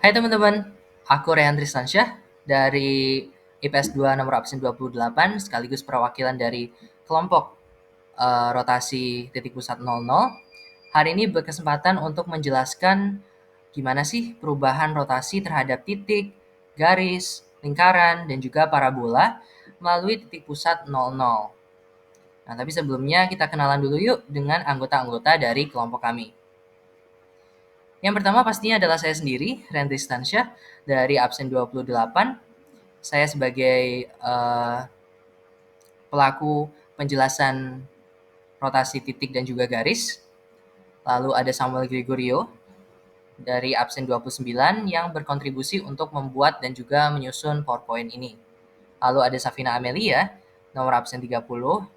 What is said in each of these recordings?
Hai teman-teman, aku Rehan Tristansyah dari IPS 2 nomor absen 28 sekaligus perwakilan dari kelompok rotasi titik pusat 00. Hari ini berkesempatan untuk menjelaskan gimana sih perubahan rotasi terhadap titik, garis, lingkaran, dan juga parabola melalui titik pusat 00. Nah, tapi sebelumnya kita kenalan dulu yuk dengan anggota-anggota dari kelompok kami. Yang pertama pastinya adalah saya sendiri, Rendri Stansyah, dari absen 28. Saya sebagai pelaku penjelasan rotasi titik dan juga garis. Lalu ada Samuel Gregorio dari absen 29 yang berkontribusi untuk membuat dan juga menyusun PowerPoint ini. Lalu ada Safina Amelia, nomor absen 30,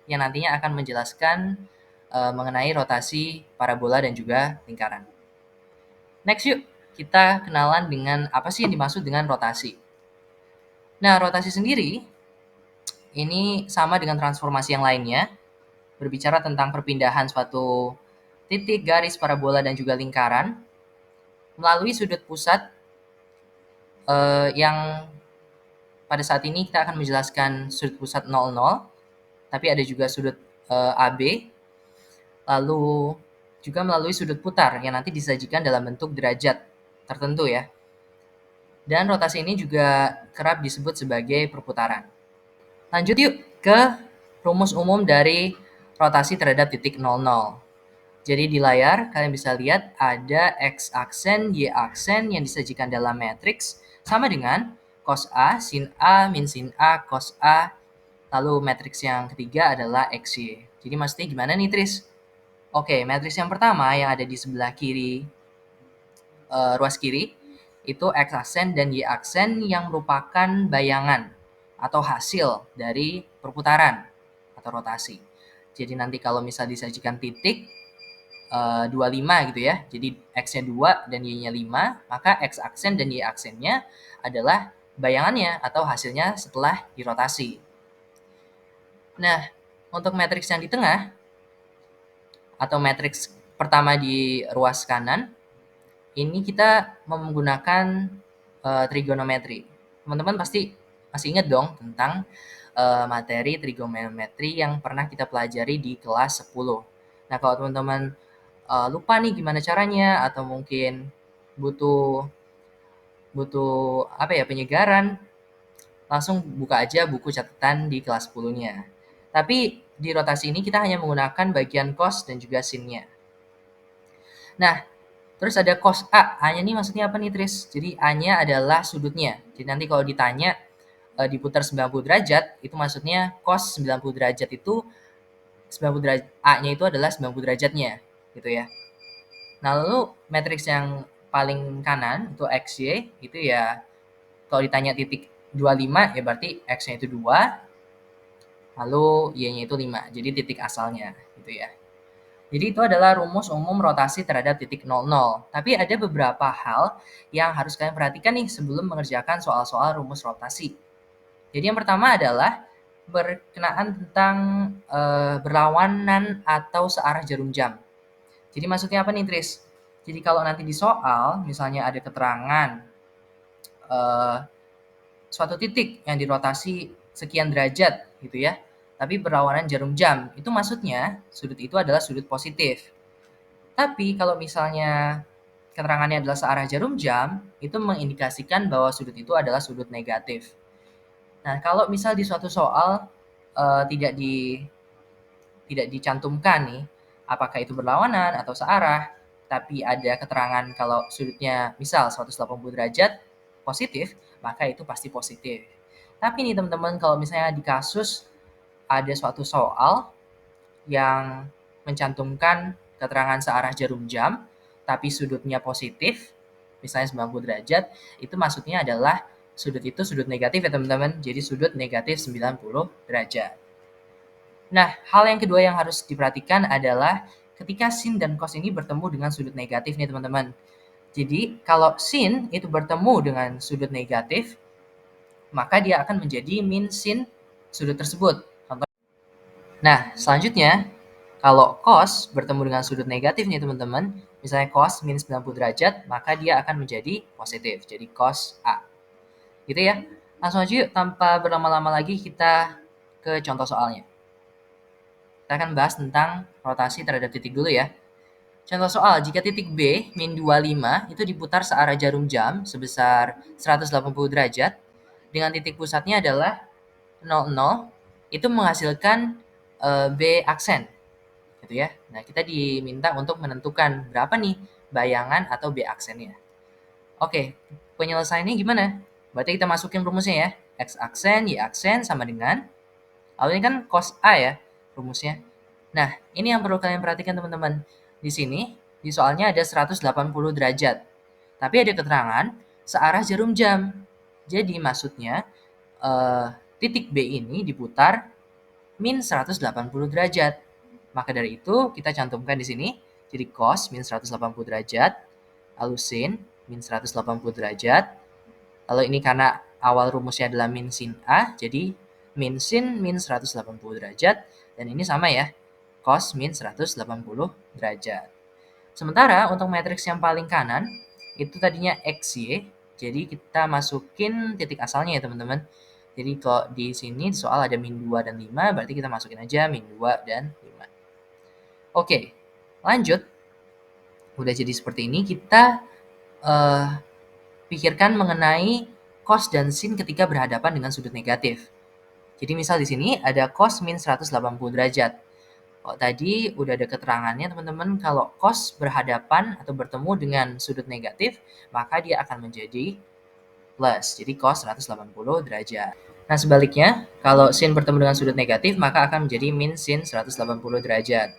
yang nantinya akan menjelaskan mengenai rotasi parabola dan juga lingkaran. Next yuk, kita kenalan dengan apa sih yang dimaksud dengan rotasi. Nah, rotasi sendiri ini sama dengan transformasi yang lainnya, berbicara tentang perpindahan suatu titik, garis, parabola, dan juga lingkaran melalui sudut pusat yang pada saat ini kita akan menjelaskan sudut pusat 00, tapi ada juga sudut AB, lalu juga melalui sudut putar yang nanti disajikan dalam bentuk derajat tertentu ya. Dan rotasi ini juga kerap disebut sebagai perputaran. Lanjut yuk ke rumus umum dari rotasi terhadap titik 00. Jadi di layar kalian bisa lihat ada X aksen, Y aksen yang disajikan dalam matriks sama dengan cos A, sin A, min sin A, cos A. Lalu matriks yang ketiga adalah XY. Jadi maksudnya gimana nih Tris? Oke, matriks yang pertama yang ada di sebelah kiri, ruas kiri, itu X aksen dan Y aksen yang merupakan bayangan atau hasil dari perputaran atau rotasi. Jadi nanti kalau misal disajikan titik 25 gitu ya, jadi X-nya 2 dan Y-nya 5, maka X aksen dan Y aksennya adalah bayangannya atau hasilnya setelah dirotasi. Nah, untuk matriks yang di tengah atau matriks pertama di ruas kanan, ini kita menggunakan trigonometri. Teman-teman pasti masih ingat dong tentang materi trigonometri yang pernah kita pelajari di kelas 10. Nah, kalau teman-teman lupa nih gimana caranya atau mungkin butuh butuh apa ya penyegaran, langsung buka aja buku catatan di kelas 10-nya. Tapi di rotasi ini kita hanya menggunakan bagian cos dan juga sin-nya. Nah, terus ada cos A. A-nya nih maksudnya apa nih, Tris? Jadi A-nya adalah sudutnya. Jadi nanti kalau ditanya diputar 90 derajat, itu maksudnya cos 90 derajat itu 90 derajat A-nya itu adalah 90 derajatnya, gitu ya. Nah, lalu matriks yang paling kanan itu XY, itu ya kalau ditanya titik 25 ya berarti X-nya itu 2, lalu Y-nya itu 5. Jadi titik asalnya gitu ya. Jadi itu adalah rumus umum rotasi terhadap titik 00. Tapi ada beberapa hal yang harus kalian perhatikan nih sebelum mengerjakan soal-soal rumus rotasi. Jadi yang pertama adalah berkenaan tentang berlawanan atau searah jarum jam. Jadi maksudnya apa nih, Tris? Jadi kalau nanti di soal, misalnya ada keterangan suatu titik yang dirotasi sekian derajat gitu ya, tapi berlawanan jarum jam, itu maksudnya sudut itu adalah sudut positif. Tapi kalau misalnya keterangannya adalah searah jarum jam, itu mengindikasikan bahwa sudut itu adalah sudut negatif. Nah, kalau misal di suatu soal tidak dicantumkan nih, apakah itu berlawanan atau searah, tapi ada keterangan kalau sudutnya misal 180 derajat positif, maka itu pasti positif. Tapi nih teman-teman, kalau misalnya di kasus ada suatu soal yang mencantumkan keterangan searah jarum jam, tapi sudutnya positif, misalnya 90 derajat, itu maksudnya adalah sudut itu sudut negatif ya teman-teman, jadi sudut negatif 90 derajat. Nah, hal yang kedua yang harus diperhatikan adalah ketika sin dan cos ini bertemu dengan sudut negatif nih teman-teman. Jadi, kalau sin itu bertemu dengan sudut negatif, maka dia akan menjadi min sin sudut tersebut. Contoh. Nah, selanjutnya, kalau cos bertemu dengan sudut negatif nih teman-teman, misalnya cos min 90 derajat, maka dia akan menjadi positif. Jadi cos A. Gitu ya. Langsung aja yuk, tanpa berlama-lama lagi kita ke contoh soalnya. Kita akan bahas tentang rotasi terhadap titik dulu ya. Contoh soal, jika titik B, min 25, itu diputar searah jarum jam sebesar 180 derajat, dengan titik pusatnya adalah 00, itu menghasilkan B aksen. Gitu ya. Nah, kita diminta untuk menentukan berapa nih bayangan atau B aksennya. Oke, penyelesaiannya gimana? Berarti kita masukin rumusnya ya. X aksen, Y aksen sama dengan, lalu ini kan cos A ya rumusnya. Nah, ini yang perlu kalian perhatikan teman-teman. Di sini, di soalnya ada 180 derajat. Tapi ada keterangan searah jarum jam. Jadi maksudnya titik B ini diputar min 180 derajat. Maka dari itu kita cantumkan di sini. Jadi cos min 180 derajat, lalu sin min 180 derajat. Lalu ini karena awal rumusnya adalah min sin A, jadi min sin min 180 derajat. Dan ini sama ya, cos min 180 derajat. Sementara untuk matriks yang paling kanan, itu tadinya XY, jadi kita masukin titik asalnya ya teman-teman. Jadi kalau di sini di soal ada min 2 dan 5, berarti kita masukin aja min 2 dan 5. Oke, lanjut. Udah jadi seperti ini, kita pikirkan mengenai cos dan sin ketika berhadapan dengan sudut negatif. Jadi misal di sini ada cos min 180 derajat. Kalau tadi udah ada keterangannya teman-teman, kalau cos berhadapan atau bertemu dengan sudut negatif, maka dia akan menjadi plus. Jadi cos 180 derajat. Nah sebaliknya, kalau sin bertemu dengan sudut negatif, maka akan menjadi min sin 180 derajat.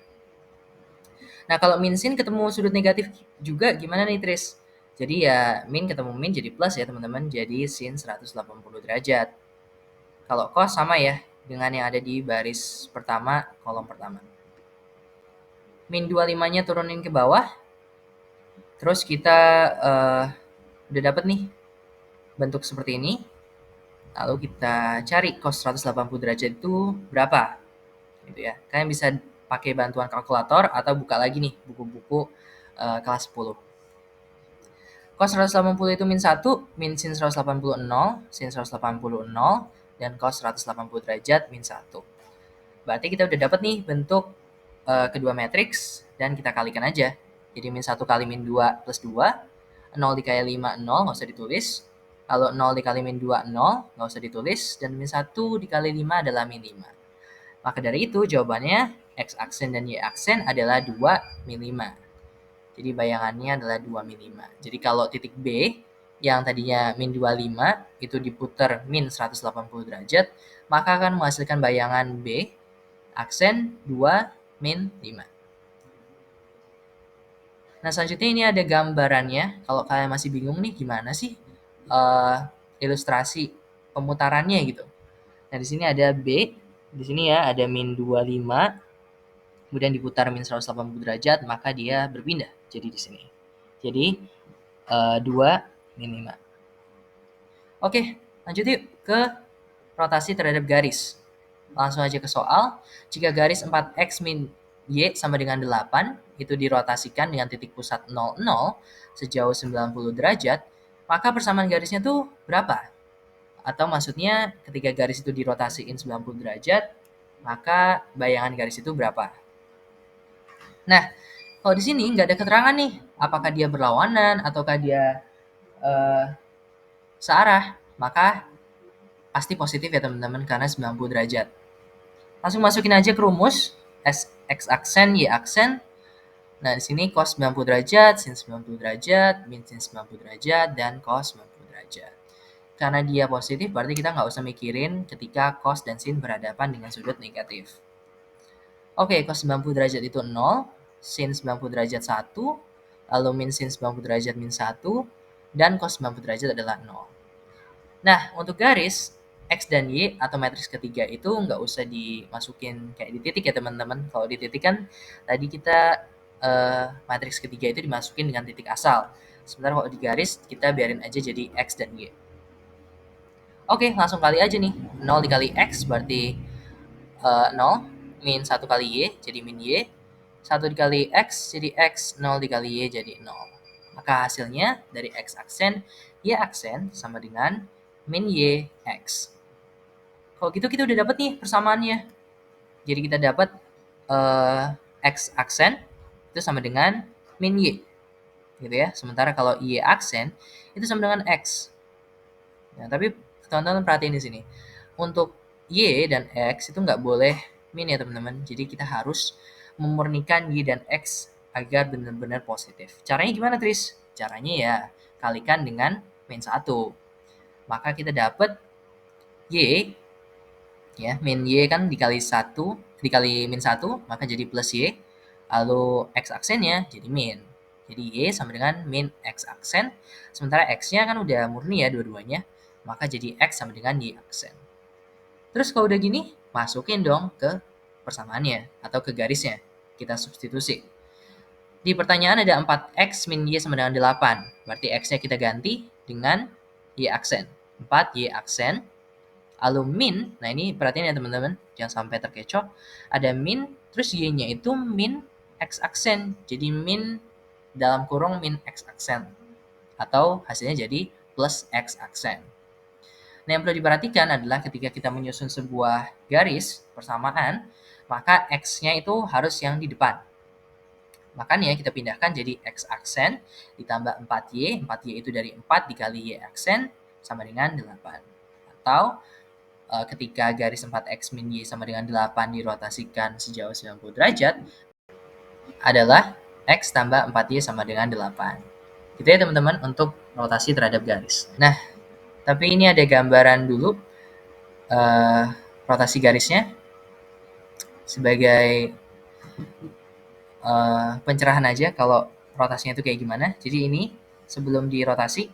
Nah kalau min sin ketemu sudut negatif juga gimana nih Tris? Jadi ya min ketemu min jadi plus ya teman-teman, jadi sin 180 derajat. Kalau cos sama ya dengan yang ada di baris pertama, kolom pertama. Min 25-nya turunin ke bawah. Terus kita udah dapat nih bentuk seperti ini. Lalu kita cari cos 180 derajat itu berapa. Gitu ya. Kalian bisa pakai bantuan kalkulator atau buka lagi nih buku-buku kelas 10. Cos 180 itu min 1, min sin 180 0, sin 180 0, dan cos 180 derajat min 1. Berarti kita udah dapat nih bentuk kedua matriks dan kita kalikan aja. Jadi min 1 kali min 2 plus 2, 0 dikali 5, 0, nggak usah ditulis. Lalu 0 dikali min 2, 0, nggak usah ditulis. Dan min 1 dikali 5 adalah min 5. Maka dari itu jawabannya X aksen dan Y aksen adalah 2 min 5. Jadi bayangannya adalah 2 min 5. Jadi kalau titik B yang tadinya min 25 itu diputar min 180 derajat, maka akan menghasilkan bayangan B aksen 2 min 5. Nah selanjutnya ini ada gambarannya. Kalau kalian masih bingung nih gimana sih ilustrasi pemutarannya gitu. Nah di sini ada B, di sini ya ada min 25, kemudian diputar min 180 derajat, maka dia berpindah jadi di sini. Jadi 2 min 5. Oke, lanjut yuk ke rotasi terhadap garis. Langsung aja ke soal. Jika garis 4x min y sama dengan 8, itu dirotasikan dengan titik pusat 00 sejauh 90 derajat, maka persamaan garisnya tuh berapa? Atau maksudnya ketika garis itu dirotasiin 90 derajat, maka bayangan garis itu berapa? Nah, kalau di sini nggak ada keterangan nih, apakah dia berlawanan ataukah dia searah, maka pasti positif ya teman-teman karena 90 derajat. Langsung masukin aja ke rumus X aksen, Y aksen. Nah, di sini cos 90 derajat, sin 90 derajat, min sin 90 derajat, dan cos 90 derajat. Karena dia positif, berarti kita nggak usah mikirin ketika cos dan sin berhadapan dengan sudut negatif. Oke, cos 90 derajat itu 0, sin 90 derajat 1, lalu min sin 90 derajat min 1, dan cos 90 derajat adalah 0. Nah, untuk garis X dan Y atau matriks ketiga itu nggak usah dimasukin kayak di titik ya teman-teman. Kalau di titik kan tadi kita matriks ketiga itu dimasukin dengan titik asal. Sementara kalau di garis kita biarin aja jadi X dan Y. Oke, langsung kali aja nih. 0 dikali X berarti 0. Min 1 kali Y jadi min Y. 1 dikali X jadi X, 0 dikali Y jadi 0. Maka hasilnya dari X aksen, Y aksen sama dengan min Y X. Kalau gitu kita udah dapat nih persamaannya. Jadi kita dapat X aksen itu sama dengan min Y. Gitu ya. Sementara kalau Y aksen itu sama dengan X. Nah, tapi teman-teman perhatiin di sini. Untuk Y dan X itu nggak boleh min ya teman-teman. Jadi kita harus memurnikan Y dan X agar benar-benar positif. Caranya gimana, Tris? Caranya ya kalikan dengan min 1. Maka kita dapat Y, ya, min Y kan dikali 1, dikali min 1, maka jadi plus Y. Lalu X aksennya jadi min. Jadi Y sama dengan min X aksen. Sementara X-nya kan udah murni ya dua-duanya. Maka jadi X sama dengan Y aksen. Terus kalau udah gini, masukin dong ke persamaannya atau ke garisnya. Kita substitusi. Di pertanyaan ada 4X min Y sama dengan 8. Berarti X-nya kita ganti dengan Y aksen. 4Y aksen. Lalu min, nah ini perhatiin ya teman-teman, jangan sampai terkecoh. Ada min, terus Y-nya itu min X aksen. Jadi min dalam kurung min X aksen. Atau hasilnya jadi plus X aksen. Nah, yang perlu diperhatikan adalah ketika kita menyusun sebuah garis persamaan, maka X-nya itu harus yang di depan. Makanya kita pindahkan jadi X aksen ditambah 4Y. 4Y itu dari 4 dikali Y aksen sama dengan 8. Atau ketika garis 4X min Y sama dengan 8 dirotasikan sejauh 90 derajat adalah X tambah 4Y sama dengan 8. Gitu ya teman-teman untuk rotasi terhadap garis. Nah, tapi ini ada gambaran dulu rotasi garisnya sebagai pencerahan aja kalau rotasinya itu kayak gimana. Jadi ini sebelum dirotasi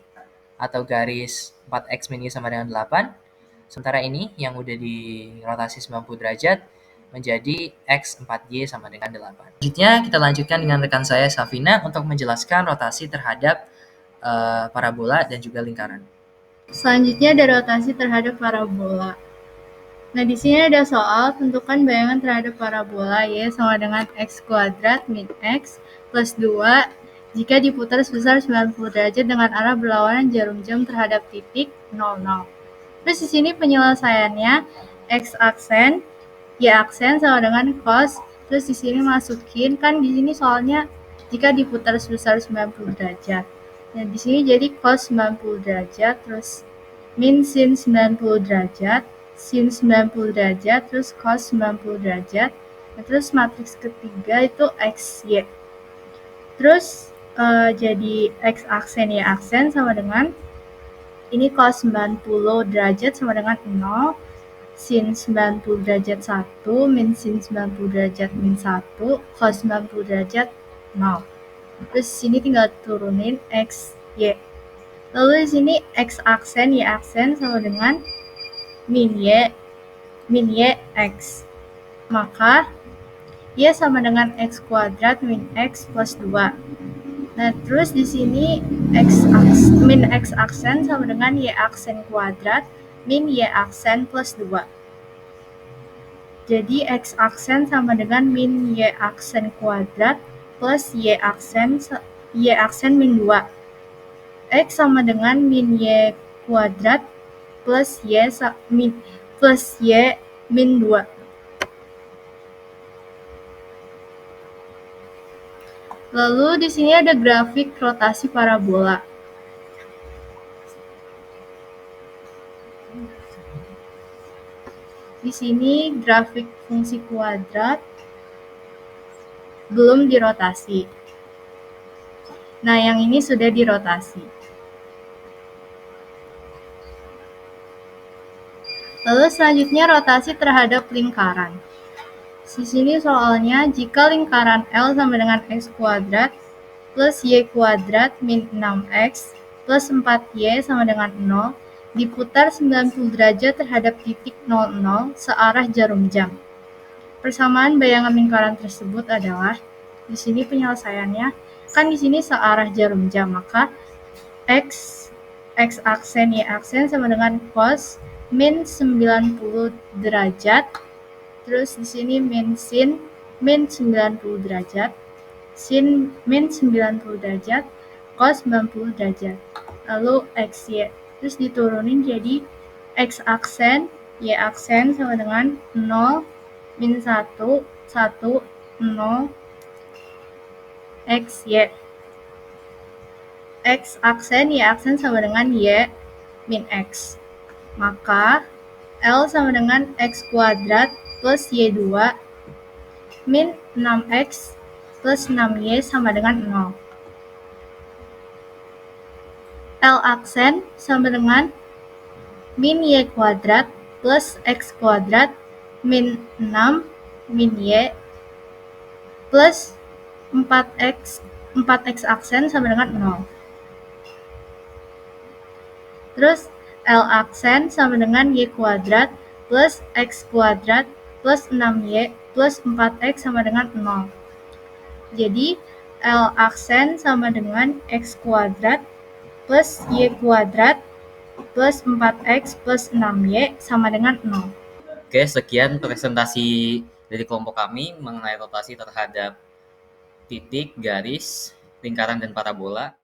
atau garis 4X min Y sama dengan 8. Sementara ini yang udah dirotasi 90 derajat menjadi X 4Y sama dengan 8. Selanjutnya kita lanjutkan dengan rekan saya Safina untuk menjelaskan rotasi terhadap parabola dan juga lingkaran. Selanjutnya ada rotasi terhadap parabola. Nah, di sini ada soal tentukan bayangan terhadap parabola Y sama dengan X kuadrat min X plus 2 jika diputar sebesar 90 derajat dengan arah berlawanan jarum jam terhadap titik 00. Terus di sini penyelesaiannya X aksen, Y aksen sama dengan cos. Terus di sini masukin, kan di sini soalnya jika diputar sebesar 90 derajat. Nah, di sini jadi cos 90 derajat, terus min sin 90 derajat, sin 90 derajat, terus cos 90 derajat. Nah, terus matriks ketiga itu XY. Terus jadi X aksen Y aksen sama dengan ini cos 90 derajat sama dengan 0, sin 90 derajat 1, min sin 90 derajat min 1, cos 90 derajat 0. Terus sini tinggal turunin X, Y. Lalu di sini X aksen, Y aksen sama dengan min Y, X. Maka Y sama dengan X kuadrat min X plus 2. Nah, terus di sini min X aksen sama dengan Y aksen kuadrat min Y aksen plus 2. Jadi X aksen sama dengan min Y aksen kuadrat plus Y aksen min 2. X sama dengan min Y kuadrat plus Y min 2. Lalu di sini ada grafik rotasi parabola. Di sini grafik fungsi kuadrat belum dirotasi. Nah, yang ini sudah dirotasi. Lalu selanjutnya rotasi terhadap lingkaran. Di sini soalnya jika lingkaran L sama dengan X kuadrat plus Y kuadrat min 6X plus 4Y sama dengan 0 diputar 90 derajat terhadap titik 00 searah jarum jam. Persamaan bayangan lingkaran tersebut adalah, di sini penyelesaiannya, kan di sini searah jarum jam, maka X aksen Y aksen sama dengan cos min 90 derajat. Terus di sini min sin min 90 derajat, sin min 90 derajat, cos 90 derajat. Lalu X, Y. Terus diturunin jadi X aksen, Y aksen sama dengan 0, min 1, 1, 0, X, Y. X aksen, Y aksen sama dengan Y min X. Maka L sama dengan X kuadrat plus Y2 min 6X plus 6Y sama dengan 0. L aksen sama dengan min Y kuadrat plus X kuadrat min 6 min Y plus 4X aksen sama dengan 0. Terus L aksen sama dengan Y kuadrat plus X kuadrat plus 6Y plus 4X sama dengan 0. Jadi L aksen sama dengan X kuadrat plus Y kuadrat plus 4X plus 6Y sama dengan 0. Oke, sekian presentasi dari kelompok kami mengenai rotasi terhadap titik, garis, lingkaran, dan parabola.